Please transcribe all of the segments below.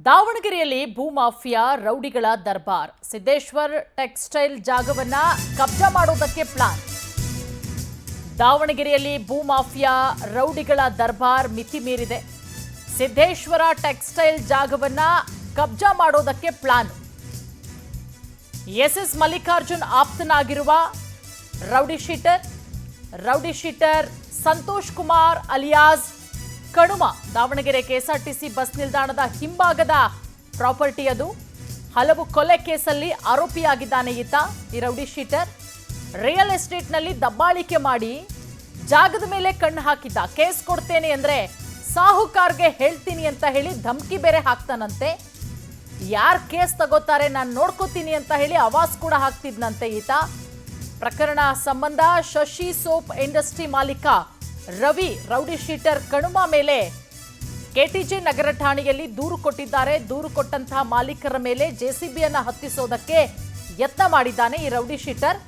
ದಾವಣಗೆರೆಯಲ್ಲಿ ಭೂಮಾಫಿಯಾ ರೌಡಿಗಳ ದರ್ಬಾರ್. ಸಿದ್ದೇಶ್ವರ್ ಟೆಕ್ಸ್ಟೈಲ್ ಜಾಗವನ್ನ ಕಬ್ಜಾ ಮಾಡೋದಕ್ಕೆ ಪ್ಲಾನ್. ದಾವಣಗೆರೆಯಲ್ಲಿ ಭೂಮಾಫಿಯಾ ರೌಡಿಗಳ ದರ್ಬಾರ್ ಮಿತಿ ಮೀರಿದೆ. ಸಿದ್ದೇಶ್ವರ ಟೆಕ್ಸ್ಟೈಲ್ ಜಾಗವನ್ನ ಕಬ್ಜಾ ಮಾಡೋದಕ್ಕೆ ಪ್ಲಾನ್. ಎಸ್ ಮಲ್ಲಿಕಾರ್ಜುನ್ ಆಪ್ತನಾಗಿರುವ rowdy sheeter Santosh Kumar alias Kanuma Davanagere KSRTC bus ನಿಲ್ದಾಣದ ಹಿಂಭಾಗದ ಪ್ರಾಪರ್ಟಿ ಅದು. ಹಲವು ಕೊಲೆ ಕೇಸಲ್ಲಿ ಆರೋಪಿಯಾಗಿದ್ದಾನೆ ಈತ. ಈ ರೌಡಿ ಶೀಟರ್ ರಿಯಲ್ ಎಸ್ಟೇಟ್ನಲ್ಲಿ ದಬ್ಬಾಳಿಕೆ ಮಾಡಿ ಜಾಗದ ಮೇಲೆ ಕಣ್ಣು ಹಾಕಿದ್ದ. ಕೇಸ್ ಕೊಡ್ತೇನೆ ಅಂದ್ರೆ ಸಾಹುಕಾರ್ಗೆ ಹೇಳ್ತೀನಿ ಅಂತ ಹೇಳಿ ಧಮಕಿ ಬೇರೆ ಹಾಕ್ತಾನಂತೆ. ಯಾರು ಕೇಸ್ ತಗೋತಾರೆ ನಾನು ನೋಡ್ಕೋತೀನಿ ಅಂತ ಹೇಳಿ ಆವಾಸ್ ಕೂಡ ಹಾಕ್ತಿದ್ನಂತೆ ಈತ. ಪ್ರಕರಣ ಸಂಬಂಧ ಶಶಿ ಸೋಪ್ ಇಂಡಸ್ಟ್ರಿ ಮಾಲೀಕ ರವಿ ರೌಡಿ ಶೀಟರ್ ಕಣುಮ ಮೇಲೆ ಕೆಟಿಜೆ ನಗರ ಠಾಣೆಯಲ್ಲಿ ದೂರು ಕೊಟ್ಟಿದ್ದಾರೆ. ದೂರು ಕೊಟ್ಟಂತಹ ಮಾಲೀಕರ ಮೇಲೆ ಜೆಸಿಬಿಯನ್ನು ಹತ್ತಿಸೋದಕ್ಕೆ ಯತ್ನ ಮಾಡಿದ್ದಾನೆ ಈ ರೌಡಿ ಶೀಟರ್.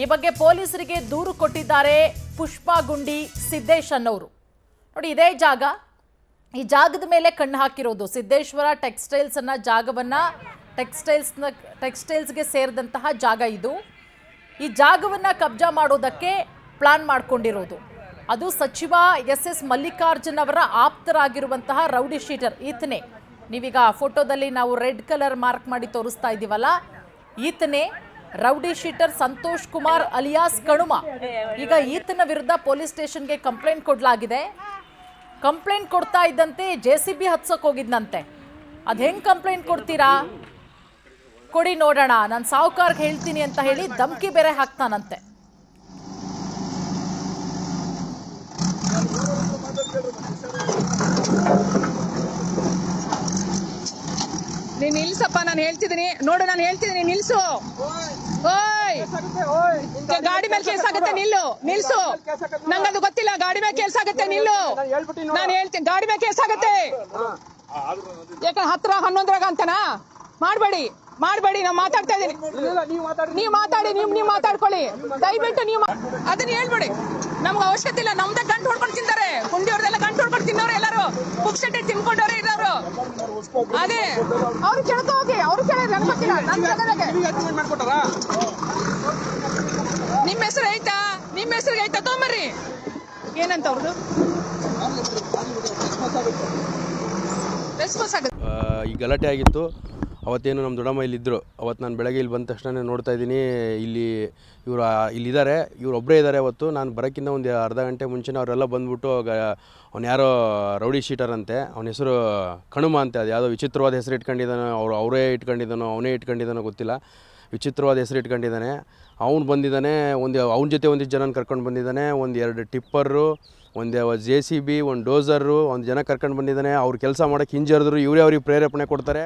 ಈ ಬಗ್ಗೆ ಪೊಲೀಸರಿಗೆ ದೂರು ಕೊಟ್ಟಿದ್ದಾರೆ ಪುಷ್ಪಾ ಗುಂಡಿ ಸಿದ್ದೇಶ್ ಅನ್ನೋರು. ನೋಡಿ, ಇದೇ ಜಾಗ, ಈ ಜಾಗದ ಮೇಲೆ ಕಣ್ಣು ಹಾಕಿರೋದು. ಸಿದ್ದೇಶ್ವರ ಟೆಕ್ಸ್ಟೈಲ್ಸ್ ಅನ್ನೋ ಜಾಗವನ್ನ ಟೆಕ್ಸ್ಟೈಲ್ಸ್ಗೆ ಸೇರಿದಂತಹ ಜಾಗ ಇದು. ಈ ಜಾಗವನ್ನ ಕಬ್ಜಾ ಮಾಡೋದಕ್ಕೆ ಪ್ಲಾನ್ ಮಾಡ್ಕೊಂಡಿರೋದು. ಅದು ಸಚಿವ ಎಸ್ ಮಲ್ಲಿಕಾರ್ಜುನ್ ಅವರ ಆಪ್ತರಾಗಿರುವಂತಹ ರೌಡಿ ಶೀಟರ್ ಈತನೇ. ನೀವೀಗ ಫೋಟೋದಲ್ಲಿ ನಾವು ರೆಡ್ ಕಲರ್ ಮಾರ್ಕ್ ಮಾಡಿ ತೋರಿಸ್ತಾ ಇದ್ದೀವಲ್ಲ, ಈತನೇ rowdy sheeter Santosh Kumar alias Kanuma. ಈಗ ಈತನ ವಿರುದ್ಧ ಪೊಲೀಸ್ ಸ್ಟೇಷನ್ಗೆ ಕಂಪ್ಲೇಂಟ್ ಕೊಡಲಾಗಿದೆ. ಕಂಪ್ಲೇಂಟ್ ಕೊಡ್ತಾ ಇದ್ದಂತೆ ಜೆಸಿಬಿ ಹತ್ಸೋಕೆ ಹೋಗಿದ್ನಂತೆ. ಅದು ಹೆಂಗೆ ಕಂಪ್ಲೇಂಟ್ ಕೊಡ್ತೀರಾ, ಕೊಡಿ ನೋಡೋಣ, ನಾನು ಸಾಹುಕಾರ್ಗೆ ಹೇಳ್ತೀನಿ ಅಂತ ಹೇಳಿ ಧಮಕಿ ಬೇರೆ ಹಾಕ್ತಾನಂತೆ. ನೀನ್ ನಿಲ್ಸಪ್ಪ, ನಾನು ಹೇಳ್ತಿದ್ದೀನಿ ನೋಡು, ನಾನು ಹೇಳ್ತಿದ್ದೀನಿ ನಿಲ್ಸು. ಓಯ್, ಗಾಡಿ ಮೇಲೆ ಕೇಸ್ ಆಗುತ್ತೆ, ನಿಲ್ಸು. ನಂಗದು ಗೊತ್ತಿಲ್ಲ, ಗಾಡಿ ಮೇಲೆ ಕೇಸ್ ಆಗುತ್ತೆ, ನಿಲ್ಲು. ನಾನು ಹೇಳ್ತೀನಿ ಗಾಡಿ ಮೇಲೆ ಕೇಸ್ ಆಗುತ್ತೆ. ಯಾಕಂದ್ರೆ 10 11 ಅಂತನಾ? ಮಾಡ್ಬೇಡಿ, ನಾನು ಮಾತಾಡ್ತಾ ಇದ್ದೀನಿ. ನೀವು ಮಾತಾಡಿ, ನೀವು ಮಾತಾಡ್ಕೊಳ್ಳಿ ದಯವಿಟ್ಟು. ನೀವು ಅದನ್ನ ಹೇಳ್ಬೇಡಿ, ನಮ್ಗೆ ಅವಶ್ಯಕತೆ ಇಲ್ಲ. ನಮ್ದೇ ಗಂಟು ಹೊಡ್ಕೊಂಡು ತಿಂತಾರೆ, ಕುಂಡಿಯವ್ರದೆಲ್ಲ ಗಂಟು ಹೊಡ್ಕೊಂಡು ತಿನ್ನೋರು, ಎಲ್ಲರೂ ಪುಕ್ಸಟ್ಟೆ ತಿನ್ಕೊಂಡವ್ರೆ ಇರೋರು. ಅದೇ ಅವ್ರು ಕೇಳ್ಕೊ ಹೋಗಿ, ಅವ್ರು ಕೇಳಿದ್ರೆ ನನ್ಗೆ ಗೊತ್ತಿಲ್ಲ. ನನ್ನ ಜಾಗದಾಗೆ ನಿಮ್ಮ ಹೆಸರು ಐತಾ? ನಿಮ್ಮ ಹೆಸರಿಗೆ ಐತಾ? ತೊಗೊಂಬರ್ರಿ. ಏನಂತ ಅವ್ರದ್ದು ರೆಸ್ಪಾನ್ಸ್ ಆಗುತ್ತೆ. ಈ ಗಲಾಟೆ ಆಗಿತ್ತು ಅವತ್ತೇನು ನಮ್ಮ ದೊಡ್ಡಮ್ಮ ಇಲ್ಲಿದ್ದರು. ಅವತ್ತು ನಾನು ಬೆಳಗ್ಗೆ ಇಲ್ಲಿ ಬಂದ ತಕ್ಷಣ ನೋಡ್ತಾ ಇದ್ದೀನಿ, ಇಲ್ಲಿದ್ದಾರೆ, ಇವರೊಬ್ಬರೇ ಇದ್ದಾರೆ. ಅವತ್ತು ನಾನು ಬರೋಕ್ಕಿಂತ ಒಂದು ಅರ್ಧ ಗಂಟೆ ಮುಂಚೆನೇ ಅವರೆಲ್ಲ ಬಂದುಬಿಟ್ಟು ಅವ್ನು ಯಾರೋ ರೌಡಿ ಶೀಟರ್ ಅಂತೆ, ಅವನ ಹೆಸರು ಕಣುಮ ಅಂತೆ. ಅದು ಯಾವುದೋ ವಿಚಿತ್ರವಾದ ಹೆಸರು ಇಟ್ಕೊಂಡಿದ್ದಾನೋ, ಅವನೇ ಇಟ್ಕೊಂಡಿದ್ದಾನೋ ಗೊತ್ತಿಲ್ಲ. ವಿಚಿತ್ರವಾದ ಹೆಸರು ಇಟ್ಕೊಂಡಿದ್ದಾನೆ. ಅವ್ನು ಬಂದಿದ್ದಾನೆ, ಅವನ ಜೊತೆ ಒಂದಿಷ್ಟು ಜನ ಕರ್ಕೊಂಡು ಬಂದಿದ್ದಾನೆ. 2 ಟಿಪ್ಪರು, ಒಂದು JCB, ಒಂದು ಡೋಸರು, ಒಂದು ಜನ ಕರ್ಕೊಂಡು ಬಂದಿದ್ದಾನೆ. ಅವ್ರು ಕೆಲಸ ಮಾಡೋಕ್ಕೆ ಹಿಂಜರಿದ್ರು, ಇವರೇ ಅವ್ರಿಗೆ ಪ್ರೇರೇಪಣೆ ಕೊಡ್ತಾರೆ.